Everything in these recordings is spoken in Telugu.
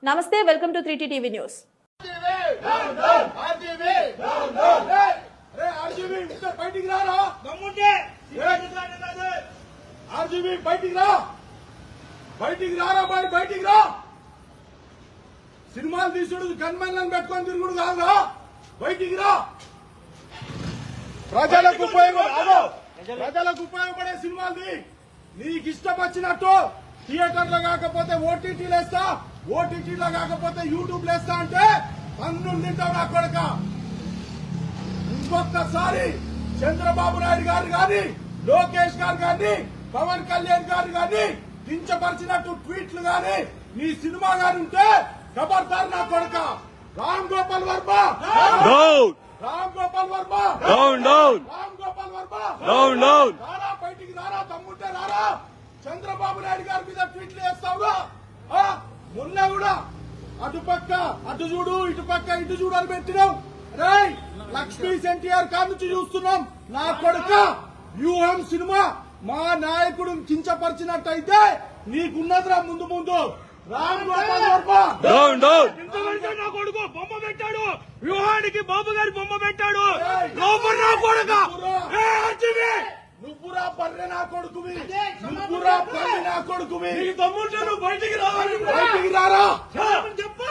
నమస్తే, welcome to 3T TV news. సినిమాలు తీసుడు గన్మెన్లను పెట్టుకొని తిరుగుడు కాదా, బయటికి రా. ప్రజలకు ఉపయోగపడే సినిమాలు నీకు ఇష్టం వచ్చినట్టు థియేటర్లో కాకపోతే ఓటీటీలు వేస్తా, ఓటీటీలో కాకపోతే యూట్యూబ్ వేస్తా అంటే పన్నులు తింటావు నా కొడుక. ఇంకొకసారి చంద్రబాబు నాయుడు గారు గాని, లోకేష్ గారు గాని, పవన్ కళ్యాణ్ గారు గాని కించపరిచినట్టు ట్వీట్లు గాని నీ సినిమా గాని ఉంటే ఖబర్దార్ నా కొడుక. రామ్ గోపాల్ వర్మ, రామ్ గోపాల్ వర్మ, రామ్ గోపాల్ వర్మ రారా, బయటికి రారా, తమ్ముంటే రారా. చంద్రబాబు నాయుడు గారి మీద ట్వీట్లు వేస్తావుగా. మొన్న కూడా అటుపక్క అటు చూడు, ఇటుపక్క ఇటు చూడు అని పెట్టినావు. రేయ్, లక్ష్మీ ఎన్టీఆర్ కార్ నుంచి చూస్తున్నాం నా కొడుక. వ్యూహం సినిమా మా నాయకుడు కించపరిచినట్టయితే నీకున్నదిరా ముందు ముందు. రామ్ గోపాల్ వర్మ నా కొడుకు బొమ్మ పెట్టాడు, వ్యూహానికి బాబు గారి బొమ్మ పెట్టాడు. నా కొడుకు నువ్వురా బర్రె నా కొడుకువి, నువ్వురా బర్రె నా కొడుకువి. తమ్ముంటే నువ్వు బయటికి రావాలి, బయటికి రారా. చెప్పు.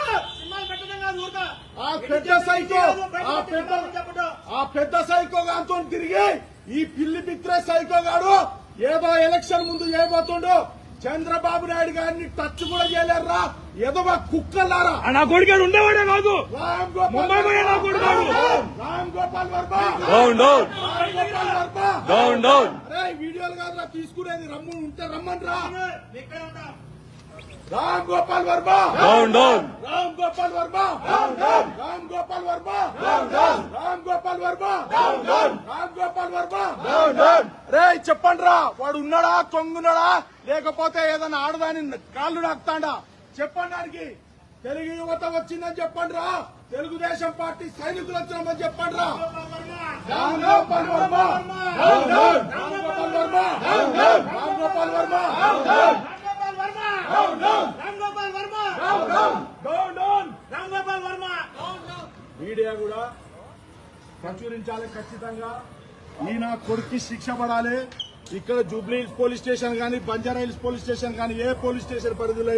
ఆ పెద్ద సైకో గాంతో తిరిగి ఈ పిల్లి పిత్రే సైకో గాడు ఏదో ఎలక్షన్ ముందు చేయబోతుండో. చంద్రబాబు నాయుడు గారిని టచ్ కూడా చేయలేరా, ఏదో కుక్కలారా. నా కొడుకు ఉండేవాడే కాదు, ముంబై పోయే నా కొడుకు రామ్ గోపాల్ వర్మ. వీడియోలు కాదురా తీసుకునేది, రమ్ము ఉంటే రమ్మని రా. రామ్ గోపాల్ వర్మ, రామ్ గోపాల్ వర్మ, రామ్ గోపాల్ వర్మ, రామ్ గోపాల్ వర్మ, రామ్ గోపాల్ వర్మ. రే చెప్పండి రా, వాడు ఉన్నాడా, తొంగున్నాడా, లేకపోతే ఏదైనా ఆడదాని కాళ్ళు నాకుతాడా చెప్పండి. దానికి తెలుగు యువత వచ్చిందని చెప్పండి రా, తెలుగుదేశం పార్టీ సైనికులు వచ్చినామని చెప్పండి రా. రామ్ గోపాల్ వర్మ, రామ్ గోపాల్ వర్మ, రామ్ గోపాల్ వర్మ, మీడియా కూడా ప్రచురించాలి ఖచ్చితంగా. ఈయన కొడుక్కి శిక్ష పడాలి. ఇక్కడ జూబ్లీ హిల్స్ పోలీస్ స్టేషన్ గానీ, బంజారా హిల్స్ పోలీస్ స్టేషన్ గానీ, ఏ పోలీస్ స్టేషన్ పరిధిలో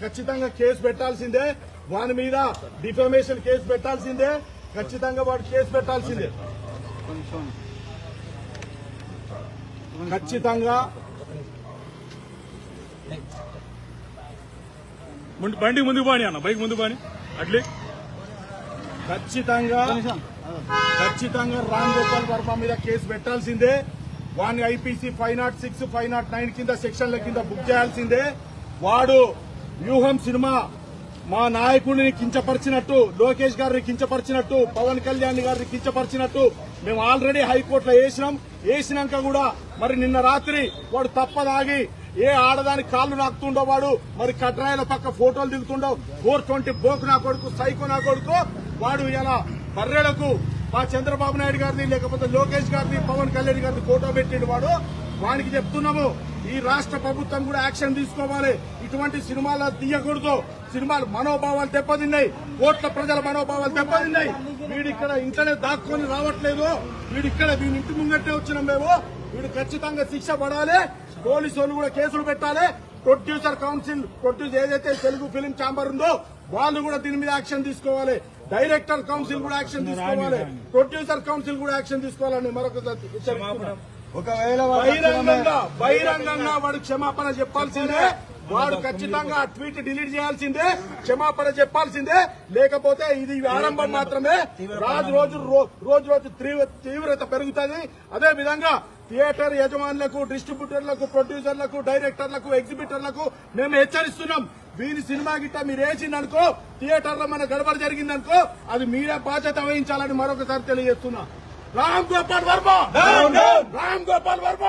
ఖచ్చితంగా కేసు పెట్టాల్సిందే. వాని మీద డిఫమేషన్ కేసు పెట్టాల్సిందే, ఖచ్చితంగా వాడు కేసు పెట్టాల్సిందే. ఖచ్చితంగా బండి ముందుకు పోని అన్న, బైక్ ముందుకు పోని అట్లే. ఖచ్చితంగా రామ్ గోపాల్ వర్మ మీద కేసు పెట్టాల్సిందే. వాడిని ఐపీసీ 506, 509 కింద సెక్షన్ల కింద బుక్ చేయాల్సిందే. వాడు వ్యూహం సినిమా మా నాయకుడిని కించపరిచినట్టు, లోకేష్ గారిని కించపరిచినట్టు, పవన్ కళ్యాణ్ గారిని కించపరిచినట్టు మేము ఆల్రెడీ హైకోర్టులో వేసినాక కూడా మరి నిన్న రాత్రి వాడు తప్పదాగి ఏ ఆడదాని కాళ్ళు నాకుతుండో, వాడు మరి కట్రాయల పక్క ఫోటోలు దిగుతుండో. 420 బోకు నా కొడుకు, సైకో నా కొడుకు. వాడు ఇలా బర్రెలకు మా చంద్రబాబు నాయుడు గారిని, లేకపోతే లోకేష్ గారిని, పవన్ కళ్యాణ్ గారిని ఫోటో పెట్టిండు. వాడికి చెప్తున్నాము, ఈ రాష్ట్ర ప్రభుత్వం కూడా యాక్షన్ తీసుకోవాలి. ఇటువంటి సినిమాలు తీయకూడదు. సినిమాలు మనోభావాలు దెబ్బతిన్నాయి, కోట్ల ప్రజల మనోభావాలు దెబ్బతిన్నాయి. వీడిక్కడ ఇంట్లోనే దాక్కొని రావట్లేదు, వీడి ఇంటి ముంగట్టే వచ్చినాం మేము. వీడు ఖచ్చితంగా శిక్ష పడాలి. పోలీసు వాళ్ళు కూడా కేసులు పెట్టాలి. ప్రొడ్యూసర్ కౌన్సిల్, ఏదైతే తెలుగు ఫిలిం ఛాంబర్ ఉందో వాళ్ళు కూడా దీని మీద యాక్షన్ తీసుకోవాలి. డైరెక్టర్ కౌన్సిల్ కూడా యాక్షన్ తీసుకోవాలి. ప్రొడ్యూసర్ కౌన్సిల్ కూడా యాక్షన్ తీసుకోవాలని మరొకసారి. ఒకవేళ బహిరంగంగా వాడు క్షమాపణ చెప్పాల్సిందే. వాడు ఖచ్చితంగా ట్వీట్ డిలీట్ చేయాల్సిందే, క్షమాపణ చెప్పాల్సిందే. లేకపోతే ఇది ఆరంభం మాత్రమే. రోజు తీవ్రత పెరుగుతుంది. అదే విధంగా థియేటర్ యజమానులకు, డిస్ట్రిబ్యూటర్లకు, ప్రొడ్యూసర్లకు, డైరెక్టర్లకు, ఎగ్జిబిటర్లకు మేము హెచ్చరిస్తున్నాం. వీరి సినిమా గిట్ట మీరు వేసిందనుకో, థియేటర్లో మన గడబడి జరిగిందనుకో, అది మీరే బాధ్యత వహించాలని మరొకసారి తెలియజేస్తున్నా. రామ్ గోపాల్ వర్మ, రామ్ గోపాల్ వర్మ.